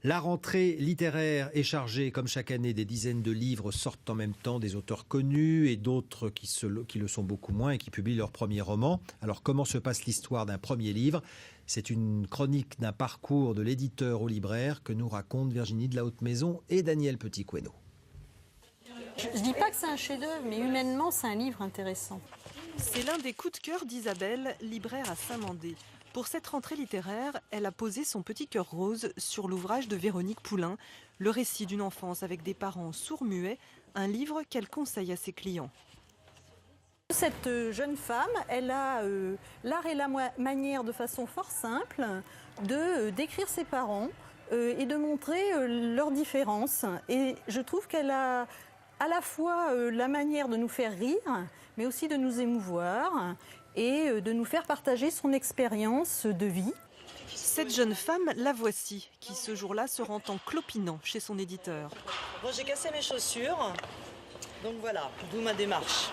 La rentrée littéraire est chargée, comme chaque année, des dizaines de livres sortent en même temps, des auteurs connus et d'autres qui le sont beaucoup moins et qui publient leur premier roman. Alors comment se passe l'histoire d'un premier livre? C'est une chronique d'un parcours de l'éditeur au libraire que nous racontent Virginie de la Haute Maison et Daniel Petit-Queneau. Je ne dis pas que c'est un chef-d'œuvre, mais humainement, c'est un livre intéressant. C'est l'un des coups de cœur d'Isabelle, libraire à Saint-Mandé. Pour cette rentrée littéraire, elle a posé son petit cœur rose sur l'ouvrage de Véronique Poulain, le récit d'une enfance avec des parents sourds-muets, un livre qu'elle conseille à ses clients. Cette jeune femme, elle a l'art et la manière de façon fort simple de décrire ses parents et de montrer leurs différences. Et je trouve qu'elle a à la fois la manière de nous faire rire, mais aussi de nous émouvoir et de nous faire partager son expérience de vie. Cette jeune femme, la voici, qui ce jour-là se rend en clopinant chez son éditeur. Bon, j'ai cassé mes chaussures, donc voilà, d'où ma démarche.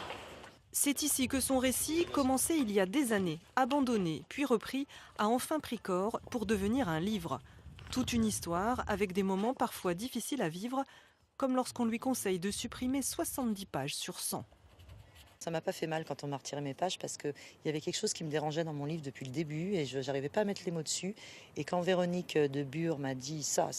C'est ici que son récit, commencé il y a des années, abandonné, puis repris, a enfin pris corps pour devenir un livre. Toute une histoire avec des moments parfois difficiles à vivre, comme lorsqu'on lui conseille de supprimer 70 pages sur 100. Ça m'a pas fait mal quand on m'a retiré mes pages parce qu'il y avait quelque chose qui me dérangeait dans mon livre depuis le début et je n'arrivais pas à mettre les mots dessus. Et quand Véronique de Bure m'a dit ça,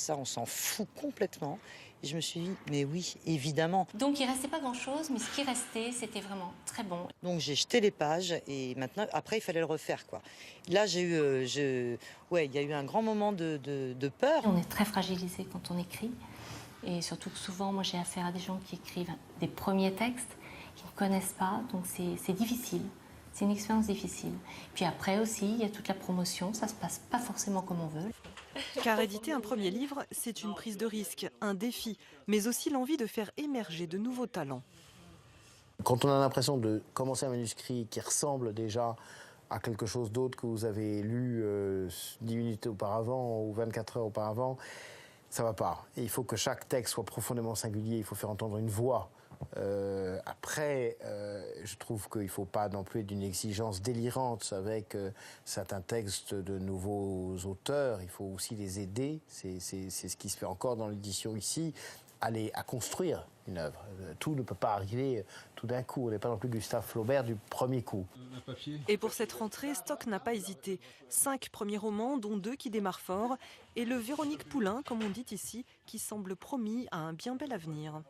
on s'en fout complètement. Et je me suis dit, mais oui, évidemment. Donc il ne restait pas grand-chose, mais ce qui restait, c'était vraiment très bon. Donc j'ai jeté les pages et maintenant, après, il fallait le refaire, quoi. Là, il y a eu un grand moment de peur. On est très fragilisé quand on écrit. Et surtout que souvent, moi j'ai affaire à des gens qui écrivent des premiers textes, qui ne connaissent pas, donc c'est difficile. C'est une expérience difficile. Puis après aussi, il y a toute la promotion, ça ne se passe pas forcément comme on veut. Car éditer un premier livre, c'est une prise de risque, un défi, mais aussi l'envie de faire émerger de nouveaux talents. Quand on a l'impression de commencer un manuscrit qui ressemble déjà à quelque chose d'autre que vous avez lu 10 minutes auparavant ou 24 heures auparavant, ça ne va pas. Et il faut que chaque texte soit profondément singulier, il faut faire entendre une voix. Après, je trouve qu'il ne faut pas non plus d'une exigence délirante avec certains textes de nouveaux auteurs. Il faut aussi les aider, c'est ce qui se fait encore dans l'édition ici, à construire une œuvre. Tout ne peut pas arriver tout d'un coup. On n'est pas non plus Gustave Flaubert du premier coup. Et pour cette rentrée, Stock n'a pas hésité. 5 premiers romans, dont 2 qui démarrent fort, et le Véronique Poulain, comme on dit ici, qui semble promis à un bien bel avenir.